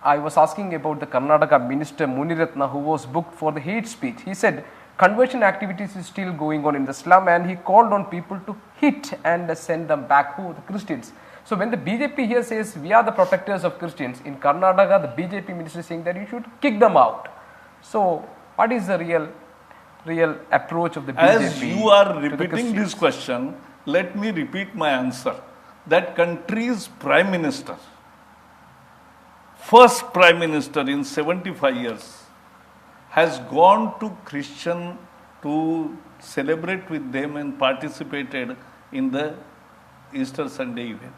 I was asking about the Karnataka Minister Muniratna, who was booked for the hate speech. He said conversion activities is still going on in the slum, and he called on people to hit and send them back, who the Christians. So when the BJP here says we are the protectors of Christians, in Karnataka the BJP minister is saying that you should kick them out. So what is the real approach of the BJP? As you are repeating this question, let me repeat my answer. That country's prime minister, first prime minister in 75 years, has gone to Christian to celebrate with them and participated in the Easter Sunday event.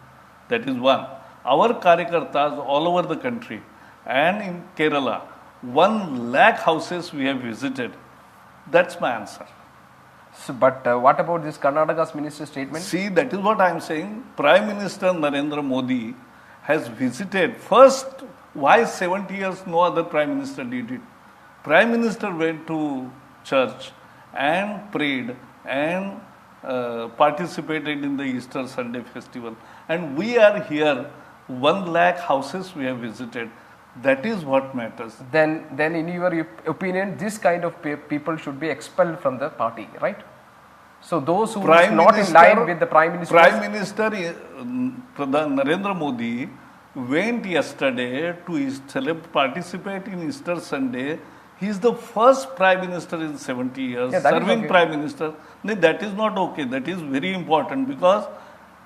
That is one. Our Karyakartas all over the country and in Kerala, 1 lakh houses we have visited. That's my answer. So, but what about this Karnataka's minister statement? See, that is what I am saying. Prime Minister Narendra Modi has visited. First, why 70 years no other Prime Minister did it? Prime Minister went to church and prayed and participated in the Easter Sunday festival. And we are here, 1 lakh houses we have visited. That is what matters. Then in your opinion, this kind of people should be expelled from the party, right? So those who are not in line with the Prime Minister. Prime Minister Narendra Modi went yesterday to participate in Easter Sunday. He is the first Prime Minister in 70 years, serving okay. Prime Minister. No, that is not okay. That is very important, because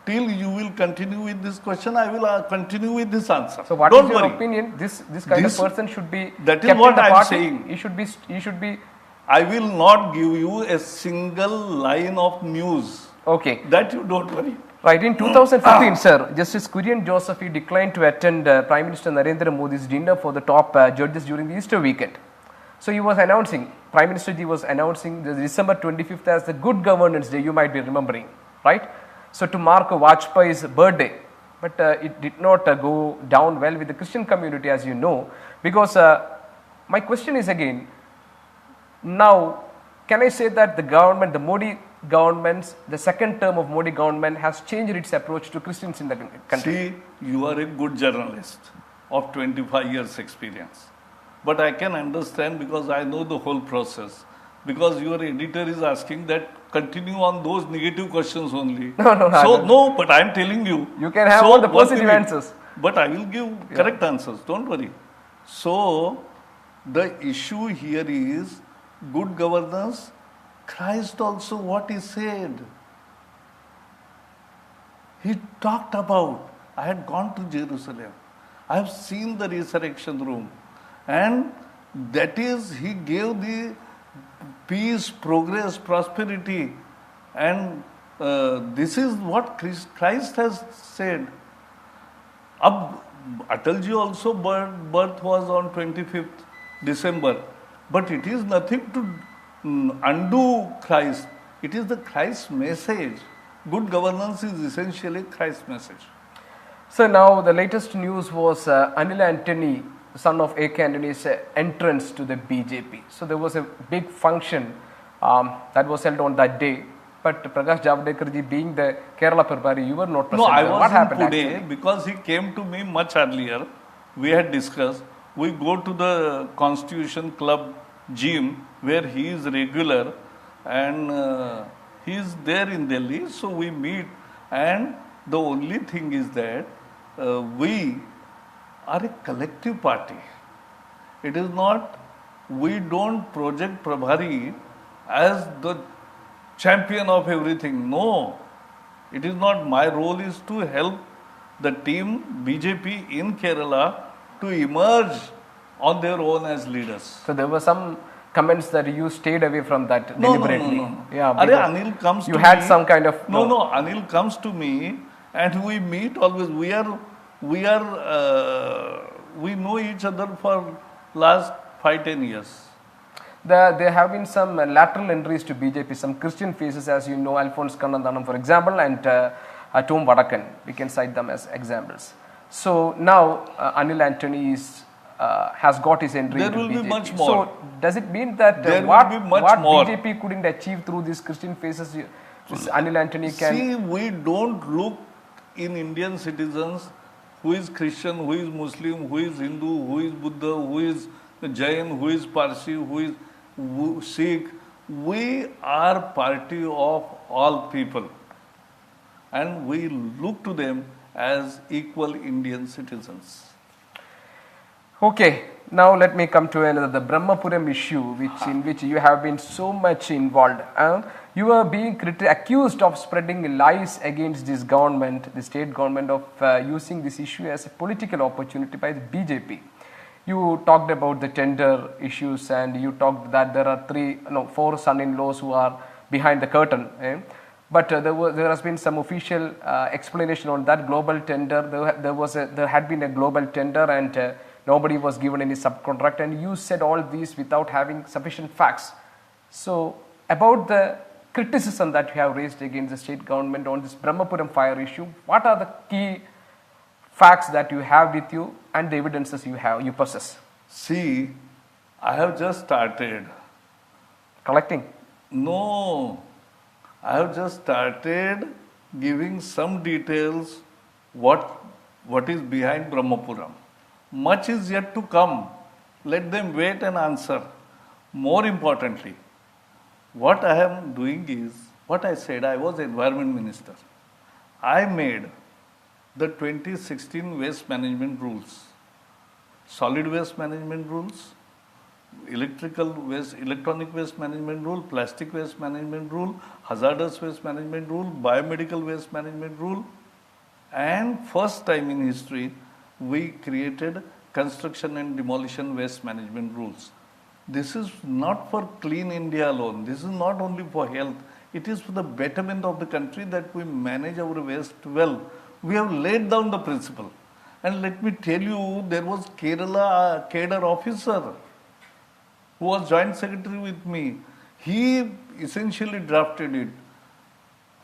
till you will continue with this question, I will continue with this answer. So what is your opinion? This kind of person should be that is kept what in the I am party? saying. He should be. I will not give you a single line of news. Okay. That you don't worry. Right. In 2015, sir, Justice Kurian Joseph, he declined to attend Prime Minister Narendra Modi's dinner for the top judges during the Easter weekend. So he was announcing, Prime Minister Ji was announcing the December 25th as the Good Governance Day, you might be remembering, right? So to mark Vajpayee's birthday, but it did not go down well with the Christian community, as you know, because my question is again, now can I say that the government, the Modi government, the second term of Modi government has changed its approach to Christians in the country? See, you are a good journalist of 25 years experience. But I can understand, because I know the whole process. Because your editor is asking that continue on those negative questions only. No, but I am telling you. You can have all the positive answers. But I will give correct answers, don't worry. So, the issue here is good governance. Christ also what he said. He talked about, I had gone to Jerusalem. I have seen the resurrection room. And that is, he gave the peace, progress, prosperity. And this is what Christ has said. Atalji also birth was on 25th December. But it is nothing to undo Christ. It is the Christ message. Good governance is essentially Christ's message. So now the latest news was Anil Antony, son of A.K. Antony's entrance to the BJP. So there was a big function that was held on that day. But Prakash Javadekar ji, being the Kerala Prabhari, you were not present. No, I what happened today actually? Because he came to me much earlier. We had discussed. We go to the Constitution Club gym where he is regular, and he is there in Delhi. So we meet, and the only thing is that we are a collective party. It is not, we don't project Prabhari as the champion of everything. No, it is not. My role is to help the team BJP in Kerala to emerge on their own as leaders. So there were some comments that you stayed away from that deliberately. No. Yeah, Anil comes you to had me, some kind of no. Anil comes to me and we meet always. We know each other for last 5-10 years. There have been some lateral entries to BJP, some Christian faces, as you know, Alphonse Kannanthanam, for example, and Tom Vadakan. We can cite them as examples. So now Anil Antony has got his entry into BJP. There will be much more. So does it mean that what BJP couldn't achieve through these Christian faces, this Anil Antony can... See, we don't look in Indian citizens who is Christian, who is Muslim, who is Hindu, who is Buddha, who is Jain, who is Parsi, who is Sikh. We are party of all people, and we look to them as equal Indian citizens. Okay, now let me come to another, the Brahmapuram issue, in which you have been so much involved. You are being accused of spreading lies against this government, the state government, of using this issue as a political opportunity by the BJP. You talked about the tender issues, and you talked that there are four son-in-laws who are behind the curtain. But there has been some official explanation on that global tender. There had been a global tender, and nobody was given any subcontract, and you said all these without having sufficient facts. So, about the criticism that you have raised against the state government on this Brahmapuram fire issue, what are the key facts that you have with you and the evidences you possess? See, I have just started. Collecting? No, I have just started giving some details what is behind Brahmapuram. Much is yet to come. Let them wait and answer. More importantly, what I am doing is, what I said, I was environment minister. I made the 2016 waste management rules, solid waste management rules, electronic waste management rule, plastic waste management rule, hazardous waste management rule, biomedical waste management rule, and first time in history, we created construction and demolition waste management rules. This is not for clean India alone. This is not only for health. It is for the betterment of the country that we manage our waste well. We have laid down the principle. And let me tell you, there was Kerala cadre officer who was joint secretary with me. He essentially drafted it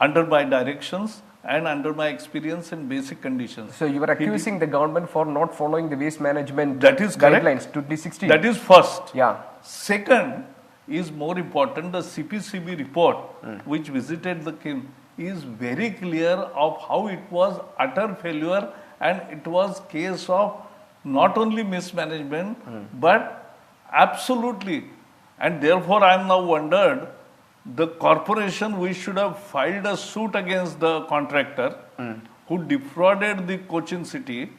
under my directions and under my experience and basic conditions. So you were accusing the government for not following the waste management guidelines 2016. That is first. Yeah. Second is more important, the CPCB report which visited the Kim is very clear of how it was utter failure, and it was case of not only mismanagement but absolutely, and therefore I am now wondered, the corporation, we should have filed a suit against the contractor who defrauded the Cochin city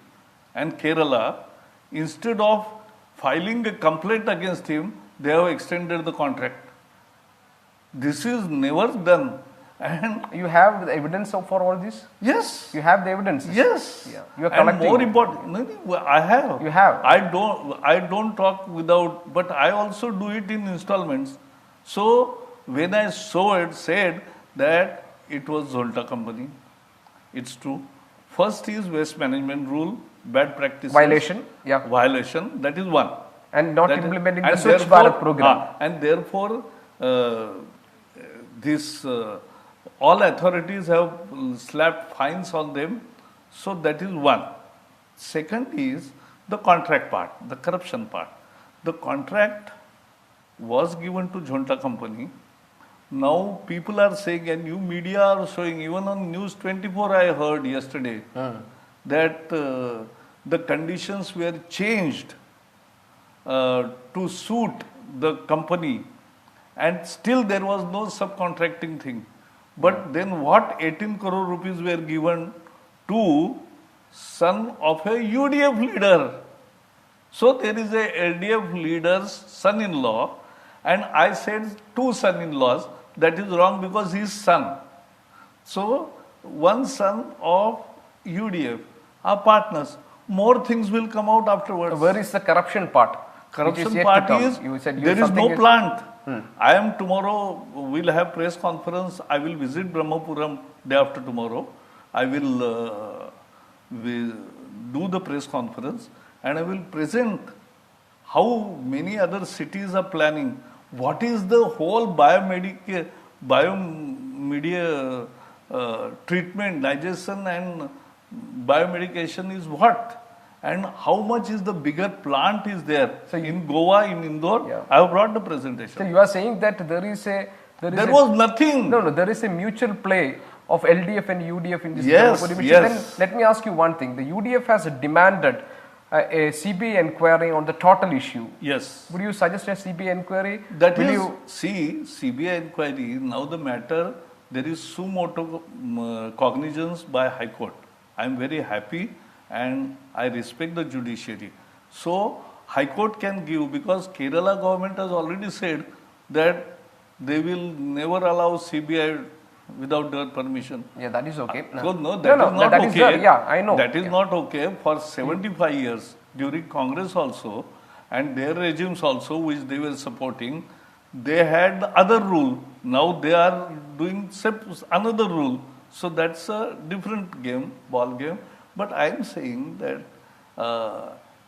and Kerala. Instead of filing a complaint against him, they have extended the contract. This is never done. And you have the evidence for all this? Yes. You have the evidence? Yes. Yeah. You are collecting. And more important, I have. You have. I don't talk without, but I also do it in installments. So when I said that it was Zolta company, it's true. First is waste management rule, bad practices. Violation. Yeah. Violation, that is one. And not implementing the Swachh Bharat program. And therefore, all authorities have slapped fines on them. So that is one. Second is the contract part, the corruption part. The contract was given to Jhonta company. Now people are saying, and you media are showing, even on News 24 I heard yesterday, that the conditions were changed to suit the company, and still there was no subcontracting thing. But then what 18 crore rupees were given to son of a UDF leader. So there is a LDF leader's son-in-law, and I said two son-in-laws. That is wrong because he is son. So one son of UDF are partners. More things will come out afterwards. Where is the corruption part? Corruption part is there is no plant. I am tomorrow, we'll have press conference. I will visit Brahmapuram day after tomorrow. I will do the press conference, and I will present how many other cities are planning. What is the whole biomedia treatment, digestion and biomedication is what? And how much is the bigger plant is there? So in Goa, in Indore, I have brought the presentation. So you are saying that there was nothing. No, there is a mutual play of LDF and UDF in this Yes, Dharmapuri mission. yes. Then let me ask you one thing. The UDF has demanded a CBI inquiry on the total issue. Yes. Would you suggest a CBI inquiry? That Will is, you? see, CBI inquiry, now the matter, there is suo motu cognizance by High Court. I am very happy and I respect the judiciary. So, High Court can give, because Kerala government has already said that they will never allow CBI without their permission. Yeah, that is okay. So, no, that is not that okay. is there. Yeah, I know. That is not okay for 75 years during Congress also, and their regimes also, which they were supporting, they had the other rule. Now they are doing another rule. So that's a different game, ball game. But I am saying that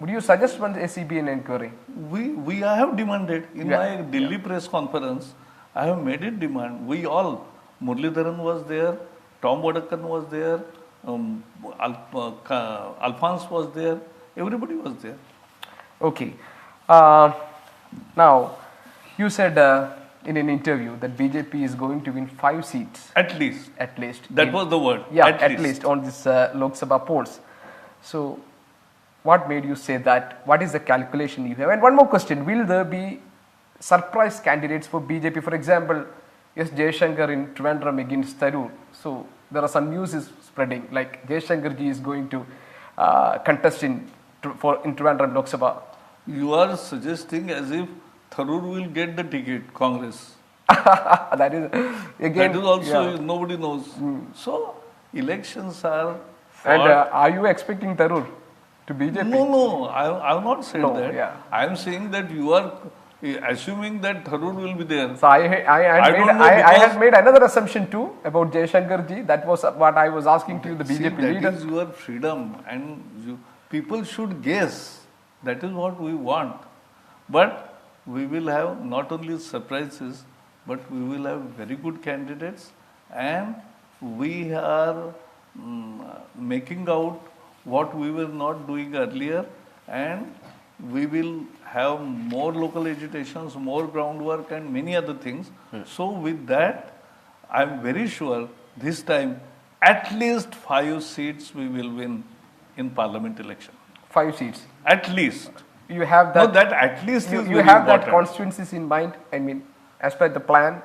Would you suggest one a CBI inquiry? we have demanded in my Delhi press conference. I have made it demand. We all, Muralidharan was there, Tom Bodakkan was there, Alphonse was there, everybody was there. Okay. Now, you said in an interview that BJP is going to win 5 seats At least. at least. That was the word. Yeah, at least on this Lok Sabha polls. So, what made you say that? What is the calculation you have? And one more question: will there be surprise candidates for BJP? For example, yes, Jayashankar in Trivandrum against Tharoor. So there are some news is spreading like Jayashankar ji is going to contest in Trivandrum Lok Sabha. You are suggesting as if Tharoor will get the ticket, Congress. That is again. That is also, yeah. nobody knows. So, elections are. And fought. are you expecting Tharoor to BJP? No, I have not said No, that. yeah. I am saying that you are assuming that Tharoor will be there. So I don't know had because- made another assumption too about Jayashankar ji. That was what I was asking to you, the See, BJP that leader. is your freedom, and people should guess. That is what we want. But we will have not only surprises, but we will have very good candidates, and we are making out what we were not doing earlier, and we will have more local agitations, more groundwork, and many other things. So, with that, I am very sure this time at least 5 seats we will win in parliament election. 5 seats. At least. You have that. No, that at least you is you very have that important. constituencies in mind. I mean, as per the plan,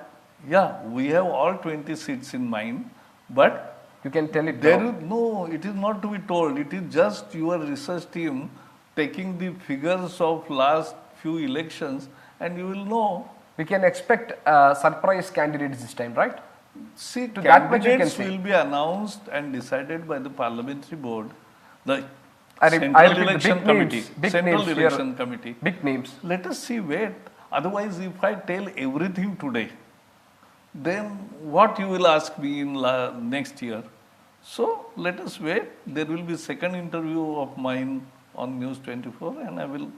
Yeah, we have all 20 seats in mind, but you can tell it. there now. is no, it is not to be told. It is just your research team taking the figures of last few elections, and you will know. We can expect surprise candidates this time, right? See, To that much you can candidates say. will be announced and decided by the parliamentary board, the I Central repeat, the Election big Committee. names, big Central names here. Election Committee. Big names. Let us see, wait. Otherwise, if I tell everything today, then what you will ask me in next year? So let us wait. There will be second interview of mine on News 24, and I will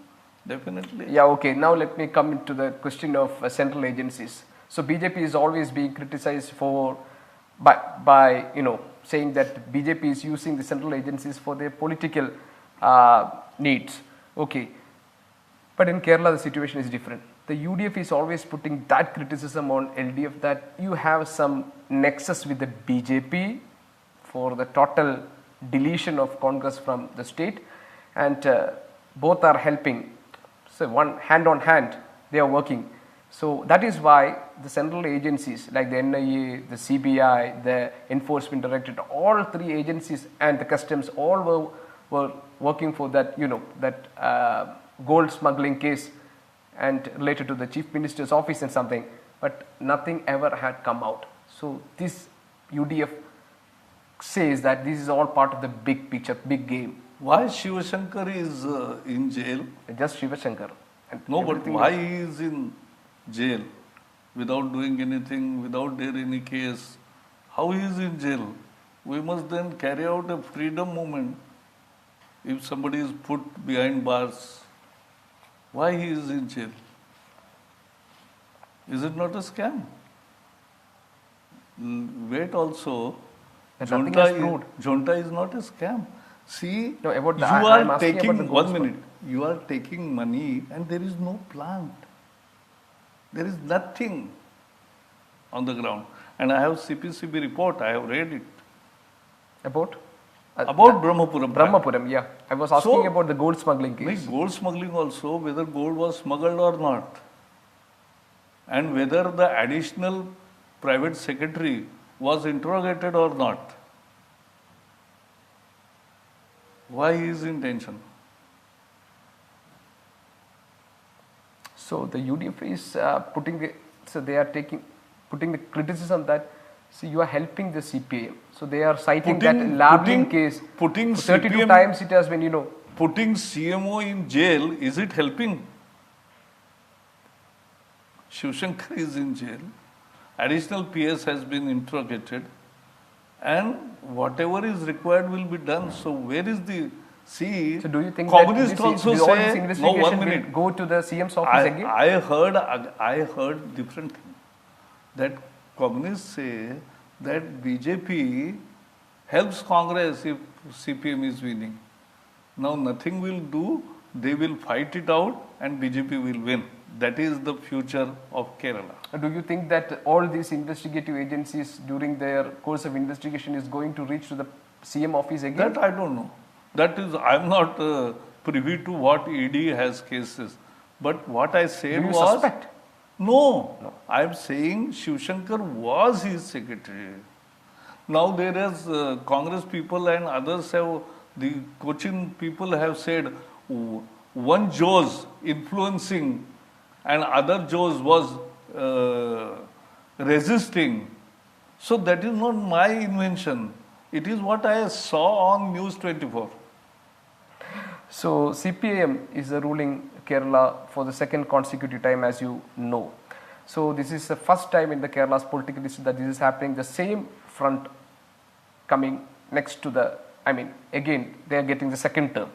definitely. Yeah, okay. Now let me come into the question of central agencies. So BJP is always being criticized for by saying that BJP is using the central agencies for their political needs. Okay, but in Kerala the situation is different. The UDF is always putting that criticism on LDF that you have some nexus with the BJP for the total deletion of Congress from the state, and both are helping. So one hand on hand they are working. So that is why the central agencies like the NIA, the CBI, the Enforcement Directorate, all 3 agencies and the customs all were working for that gold smuggling case and related to the Chief Minister's office and something, but nothing ever had come out. So this UDF says that this is all part of the big picture, big game. Why Shiva Shankar is in jail? Just Shiva Shankar. And No, but everything why else. he is in jail without doing anything, without there any case? How he is in jail? We must then carry out a freedom movement. If somebody is put behind bars, why he is in jail? Is it not a scam? Wait also, But nothing is proved. Junta is not a scam. See, No, about the- you I am are asking about taking, the gold 1 minute, you are taking money and there is no plant. There is nothing on the ground. And I have CPCB report, I have read it. About? About Brahmapuram. Brahmapuram, yeah. I was asking So- about the gold smuggling Like case. gold smuggling also, whether gold was smuggled or not. And whether the additional private secretary was interrogated or not. Why he is in tension? So the UDF is they are putting the criticism that, see, you are helping the CPIM. So they are citing that labeling case. Putting 32 CPM times it has been, putting CMO in jail, is it helping? Shiv Shankar is in jail. Additional PS has been interrogated. And whatever is required will be done. So where is the... See, So do you think communists that also all this say... No, investigation 1 will minute. go to the CM's office again? I heard different thing. That communists say that BJP helps Congress if CPM is winning. Now nothing will do, they will fight it out and BJP will win. That is the future of Kerala. Do you think that all these investigative agencies during their course of investigation is going to reach to the CM office again? That I don't know. That is, I am not privy to what ED has cases. But what I said Do you was... suspect? No. I am saying Shiv Shankar was his secretary. Now there is Congress people and others have, the Cochin people have said one Jose influencing and other Jose was resisting. So that is not my invention. It is what I saw on News 24. So CPIM is ruling Kerala for the second consecutive time, as you know. So this is the first time in the Kerala's political history that this is happening. The same front coming next to the, again they are getting the second term,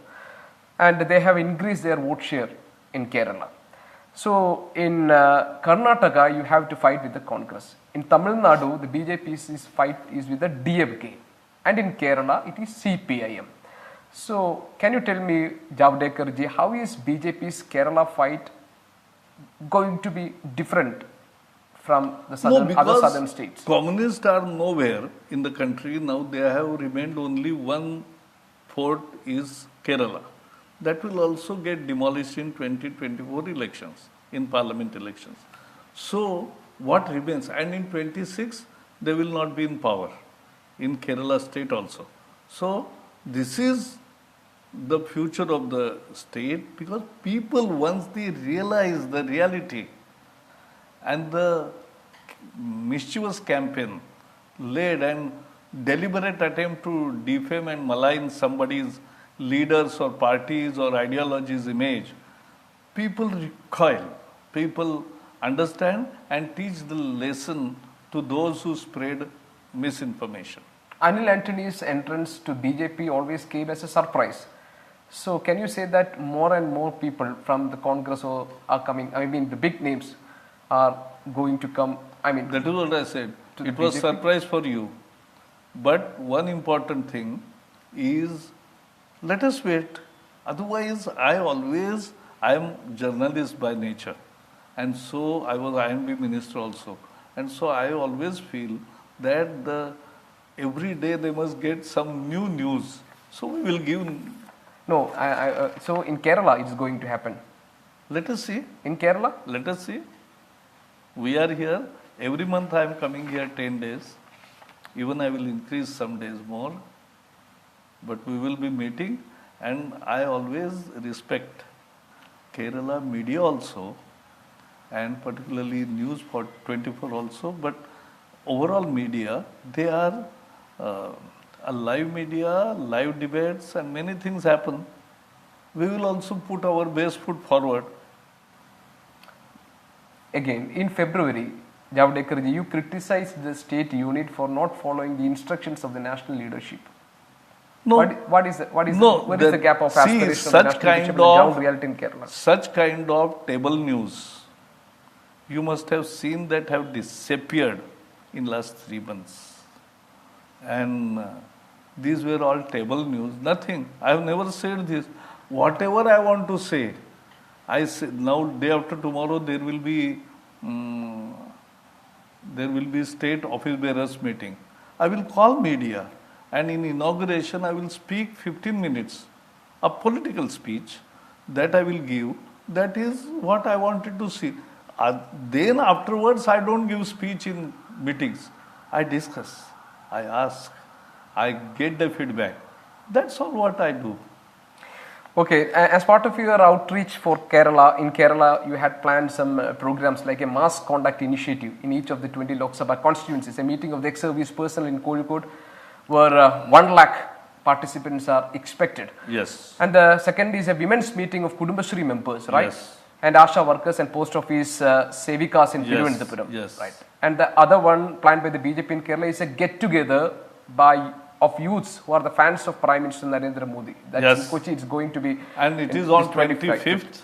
and they have increased their vote share in Kerala. So in Karnataka, you have to fight with the Congress. In Tamil Nadu, the BJP's fight is with the DMK, and in Kerala, it is CPIM. So can you tell me, Javadekar ji, how is BJP's Kerala fight going to be different from the other southern states? Communists are nowhere in the country. Now they have remained only one fort is Kerala. That will also get demolished in 2024 elections, in parliament elections. So what remains? And in 26, they will not be in power in Kerala state also. So this is the future of the state, because people, once they realize the reality and the mischievous campaign led and deliberate attempt to defame and malign somebody's leaders or parties or ideologies image, people recoil, people understand and teach the lesson to those who spread misinformation. Anil Antony's entrance to BJP always came as a surprise. So can you say that more and more people from the Congress are coming, the big names are going to come, That is what I said. It was BJP? surprise for you. But one important thing is, let us wait. Otherwise, I am journalist by nature. And so I was IMB minister also. And so I always feel that every day they must get some new news. So we will give... No, so in Kerala it's going to happen. Let us see. In Kerala? Let us see. We are here. Every month I am coming here 10 days. Even I will increase some days more. But we will be meeting, and I always respect Kerala media also, and particularly News 24 also. But overall media, they are a live media, live debates, and many things happen. We will also put our best foot forward. Again, in February, Javadekar ji, you criticized the state unit for not following the instructions of the national leadership. No, What is the gap of aspiration of the national leadership and the ground reality in Kerala? Such kind of table news, you must have seen that have disappeared in last 3 months. And these were all table news, nothing. I have never said this. Whatever I want to say, I say now, day after tomorrow, there will be there will be state office bearers meeting. I will call media, and in inauguration I will speak 15 minutes, a political speech that I will give. That is what I wanted to see. Then afterwards I don't give speech in meetings. I discuss, I ask, I get the feedback. That's all what I do. Okay, as part of your outreach for Kerala, in Kerala you had planned some programs like a mass conduct initiative in each of the 20 Lok Sabha constituencies, a meeting of the ex-service personnel in Kozhikode where 1 lakh participants are expected. Yes. And the second is a women's meeting of Kudumbashree members, right? Yes. And Asha workers and post office Sevikas in Yes, Thiruvananthapuram. yes. Right. And the other one planned by the BJP in Kerala is a get-together of youths who are the fans of Prime Minister Narendra Modi. That's Yes. in Kochi. It's going to be. And it is on 25th. 25th.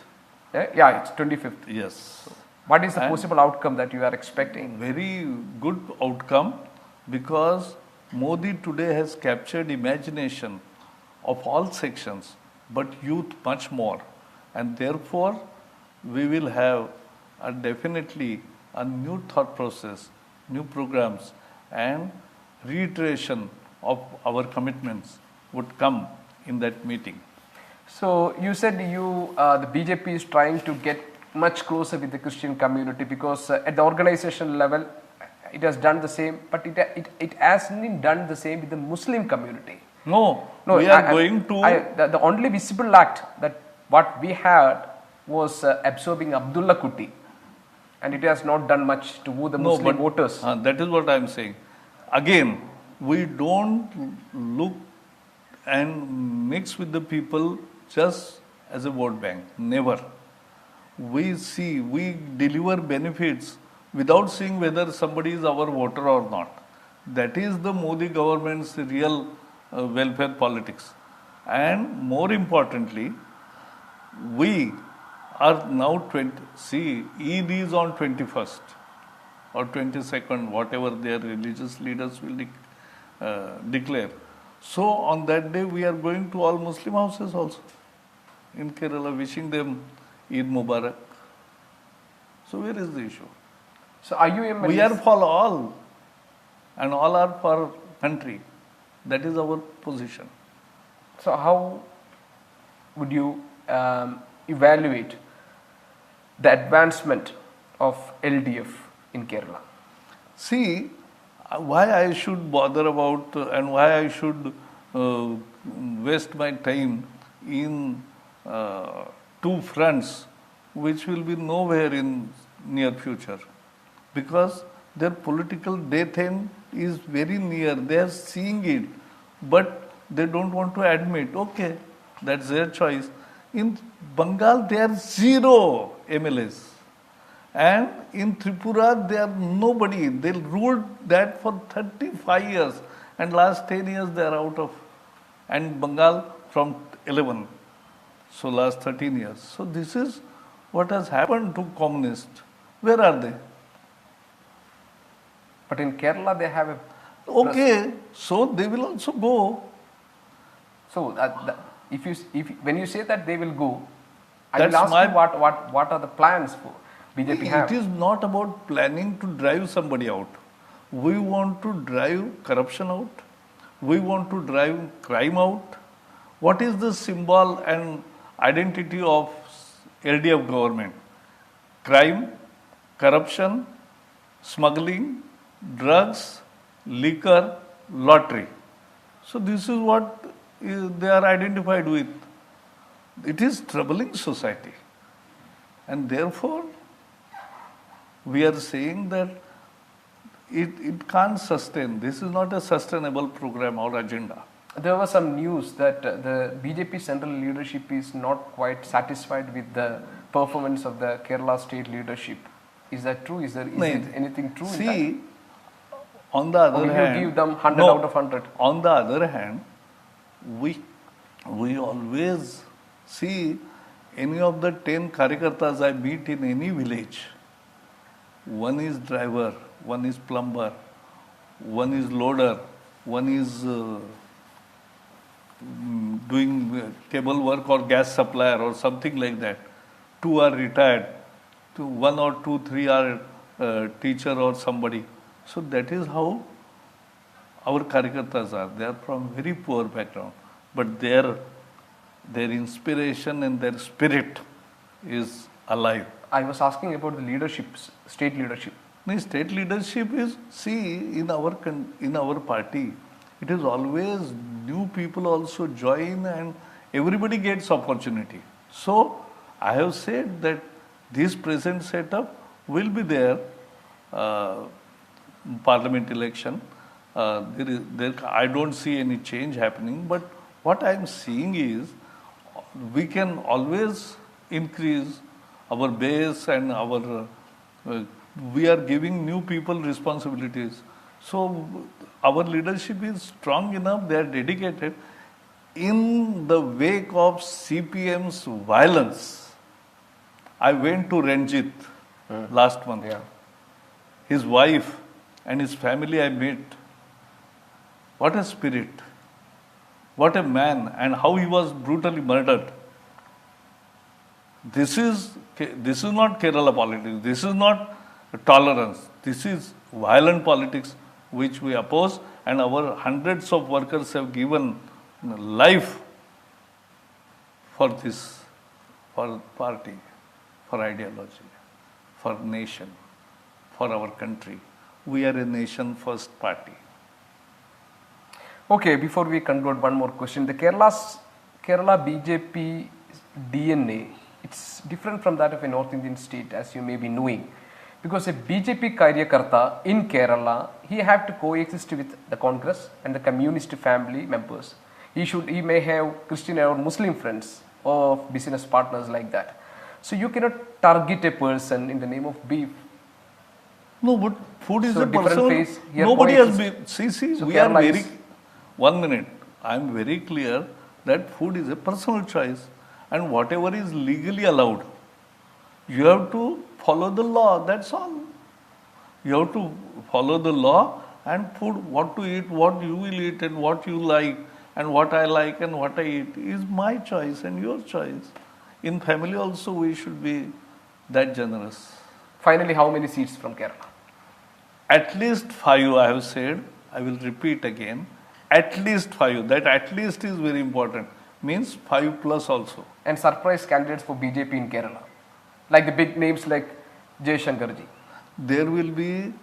Yeah, it's 25th. Yes. What is the possible outcome that you are expecting? Very good outcome, because Modi today has captured imagination of all sections, but youth much more. And therefore, we will have definitely a new thought process, new programs, and reiteration of our commitments would come in that meeting. So you said the BJP is trying to get much closer with the Christian community because at the organization level it has done the same, but it hasn't done the same with the Muslim community. No, we are going to. The only visible act that what we had was absorbing Abdullah Kuti, and it has not done much to woo the Muslim voters. That is what I am saying. Again, we don't look and mix with the people just as a vote bank. Never. We deliver benefits without seeing whether somebody is our voter or not. That is the Modi government's real welfare politics. And more importantly, we are now Eid is on 21st or 22nd, whatever their religious leaders will declare. So on that day, we are going to all Muslim houses also in Kerala, wishing them Eid Mubarak. So where is the issue? So are you a We are for all, and all are for country. That is our position. So how would you evaluate the advancement of LDF in Kerala? See, why I should bother about and why I should waste my time in two fronts which will be nowhere in near future, because their political death end is very near. They are seeing it, but they don't want to admit. Okay, that's their choice. In Bengal, there are 0 MLAs. And in Tripura, they are nobody. They ruled that for 35 years. And last 10 years, they are out of. And Bengal from 11. So last 13 years. So this is what has happened to communists. Where are they? But in Kerala, they have a. Okay, so they will also go. So when you say that they will go, I That's will ask my- you what are the plans for BJP have? It is not about planning to drive somebody out. We want to drive corruption out. We want to drive crime out. What is the symbol and identity of LDF government? Crime, corruption, smuggling, drugs, liquor, lottery. So this is what they are identified with. It is troubling society. And therefore, we are saying that it can't sustain. This is not a sustainable program or agenda. There was some news that the BJP central leadership is not quite satisfied with the performance of the Kerala state leadership. Is that true? Is it anything true in that? See, on the other Or will hand, you give them 100 out of 100? On the other hand, we always see any of the 10 karyakartas I meet in any village. One is driver, one is plumber, one is loader, one is doing cable work or gas supplier or something like that. 2 are retired. 1 or 2, 3 are teacher or somebody. So that is how our Karyakartas are. They are from very poor background, but their inspiration and their spirit is alive. I was asking about the leadership, state leadership. No, state leadership is, see, in our party, it is always new people also join and everybody gets opportunity. So I have said that this present setup will be there, parliament election. I don't see any change happening, but what I am seeing is we can always increase our base and we are giving new people responsibilities. So our leadership is strong enough, they are dedicated. In the wake of CPM's violence, I went to Ranjit last month. Yeah. His wife and his family I met. What a spirit. What a man, and how he was brutally murdered. This is not Kerala politics. This is not tolerance. This is violent politics which we oppose, and our hundreds of workers have given life for this, for party, for ideology, for nation, for our country. We are a nation first party. Okay, before we conclude, one more question. The Kerala BJP DNA, it's different from that of a North Indian state, as you may be knowing. Because a BJP Karyakarta in Kerala, he have to coexist with the Congress and the communist family members. He may have Christian or Muslim friends or business partners like that. So you cannot target a person in the name of beef. No, but food is So a different personal. phase, here Nobody has coexist. been. See, So we are Kerala very. is- 1 minute. I am very clear that food is a personal choice, and whatever is legally allowed, you have to follow the law. That's all. You have to follow the law and food. What to eat, what you will eat, and what you like, and what I like and what I eat is my choice and your choice. In family also, we should be that generous. Finally, how many seats from Kerala? At least 5, I have said. I will repeat again. At least 5. That at least is very important. Means 5 plus also. And surprise candidates for BJP in Kerala, like the big names like Jay Shankarji. There will be,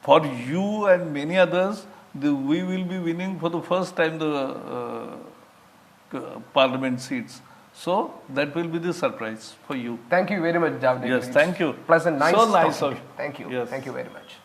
for you and many others, we will be winning for the first time the parliament seats. So that will be the surprise for you. Thank you very much, Javadekar. Yes, thank you. Pleasant, nice. So nice talking of to you. Thank you. Yes. Thank you very much.